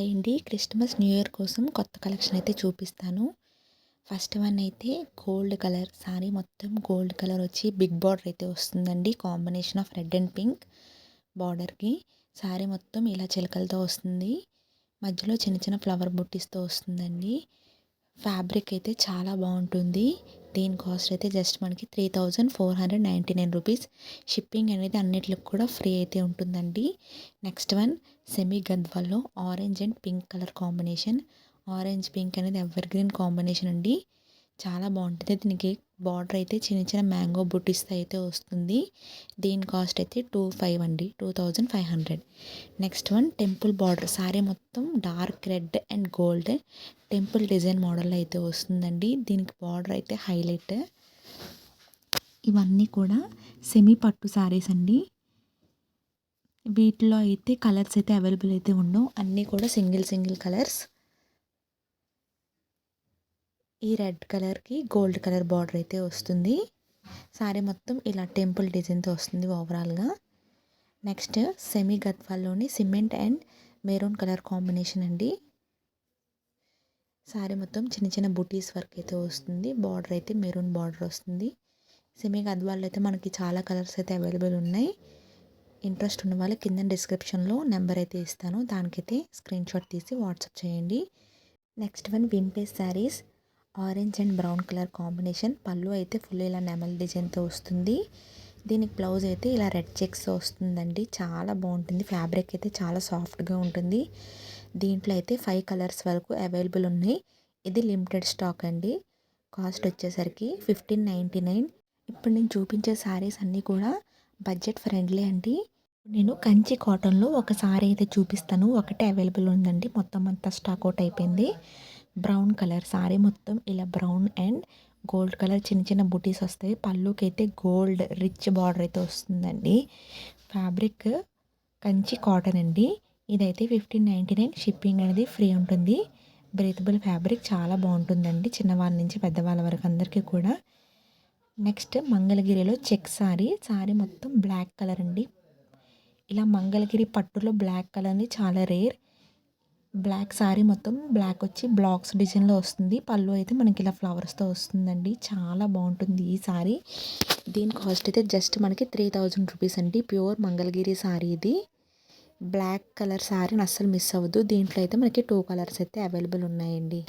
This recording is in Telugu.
హాయ్ అండి. క్రిస్టమస్ న్యూ ఇయర్ కోసం కొత్త కలెక్షన్ అయితే చూపిస్తాను. ఫస్ట్ వన్ అయితే గోల్డ్ కలర్ సారీ, మొత్తం గోల్డ్ కలర్ వచ్చి బిగ్ బార్డర్ అయితే వస్తుందండి. Combination of red and pink బార్డర్కి సారీ మొత్తం ఇలా చిలకలతో వస్తుంది. మధ్యలో చిన్న చిన్న ఫ్లవర్ బుట్టీస్తో వస్తుందండి. ఫ్యాబ్రిక్ అయితే చాలా బాగుంటుంది. దీని కాస్ట్ అయితే జస్ట్ మనకి 3499 రూపీస్. షిప్పింగ్ అనేది అన్నిటికి కూడా ఫ్రీ అయితే ఉంటుందండి. నెక్స్ట్ వన్ సెమీ గద్వాల్లో orange and pink colour combination. Orange pink అనేది ఎవర్ గ్రీన్ కాంబినేషన్ అండి. చాలా బాగుంటుంది. దీనికి బార్డర్ అయితే చిన్న చిన్న మ్యాంగో బుట్టీస్తో అయితే వస్తుంది. దీని కాస్ట్ అయితే 25 అండి, 2500. Next one temple border sari మొత్తం dark red and gold temple design model అయితే వస్తుందండి. దీనికి బార్డర్ అయితే హైలైట్. ఇవన్నీ కూడా సెమీ పట్టు సారీస్ అండి. వీటిలో అయితే కలర్స్ అయితే అవైలబుల్ అయితే ఉండవు, అన్నీ కూడా సింగిల్ కలర్స్. ఈ రెడ్ కలర్కి గోల్డ్ కలర్ బార్డర్ అయితే వస్తుంది. సారీ మొత్తం ఇలా టెంపుల్ డిజైన్తో వస్తుంది ఓవరాల్గా. నెక్స్ట్ సెమీ గద్వాల్లోని cement and maroon colour combination అండి. సారీ మొత్తం చిన్న చిన్న బుటీస్ వర్క్ అయితే వస్తుంది. బార్డర్ అయితే మెరూన్ బార్డర్ వస్తుంది. సెమీ గద్వాల్లో అయితే మనకి చాలా కలర్స్ అయితే అవైలబుల్ ఉన్నాయి. ఇంట్రెస్ట్ ఉన్న వాళ్ళు కింద డిస్క్రిప్షన్లో నెంబర్ అయితే ఇస్తాను, దానికైతే స్క్రీన్ షాట్ తీసి వాట్సాప్ చేయండి. Next one vintage saris orange and brown colour combination. పళ్ళు అయితే ఫుల్ ఇలా నెమల్ డిజైన్తో వస్తుంది. దీనికి బ్లౌజ్ అయితే ఇలా రెడ్ చెక్స్ వస్తుందండి. చాలా బాగుంటుంది. ఫ్యాబ్రిక్ అయితే చాలా సాఫ్ట్గా ఉంటుంది. దీంట్లో అయితే 5 కలర్స్ వరకు అవైలబుల్ ఉన్నాయి. ఇది లిమిటెడ్ స్టాక్ అండి. కాస్ట్ వచ్చేసరికి 1599. ఇప్పుడు నేను చూపించే శారీస్ అన్నీ కూడా బడ్జెట్ ఫ్రెండ్లీ అండి. నేను కంచి కాటన్లో ఒక శారీ అయితే చూపిస్తాను. ఒకటే అవైలబుల్ ఉందండి, మొత్తం అంతా స్టాక్ అవుట్ అయిపోయింది. బ్రౌన్ కలర్ శారీ మొత్తం ఇలా బ్రౌన్ అండ్ గోల్డ్ కలర్ చిన్న చిన్న బుటీస్ వస్తాయి. పళ్ళుకి అయితే గోల్డ్ రిచ్ బార్డర్ అయితే వస్తుందండి. ఫ్యాబ్రిక్ కంచి కాటన్ అండి. ఇదైతే 1599. షిప్పింగ్ అనేది ఫ్రీ ఉంటుంది. బ్రీతబుల్ ఫ్యాబ్రిక్ చాలా బాగుంటుందండి, చిన్నవాళ్ళ నుంచి పెద్దవాళ్ళ వరకు అందరికీ కూడా. నెక్స్ట్ మంగళగిరిలో చెక్ సారీ మొత్తం బ్లాక్ కలర్ అండి. ఇలా మంగళగిరి పట్టులో బ్లాక్ కలర్ అనేది చాలా రేర్. బ్లాక్ సారీ మొత్తం బ్లాక్ వచ్చి బ్లాక్స్ డిజైన్లో వస్తుంది. పళ్ళు అయితే మనకి ఇలా ఫ్లవర్స్తో వస్తుందండి. చాలా బాగుంటుంది ఈ సారీ. దీని కాస్ట్ అయితే జస్ట్ మనకి 3000 రూపీస్ అండి. ప్యూర్ మంగళగిరి సారీ ఇది. బ్లాక్ కలర్ సారీని అస్సలు మిస్ అవ్వద్దు. దీంట్లో అయితే మనకి 2 కలర్స్ అయితే అవైలబుల్ ఉన్నాయండి.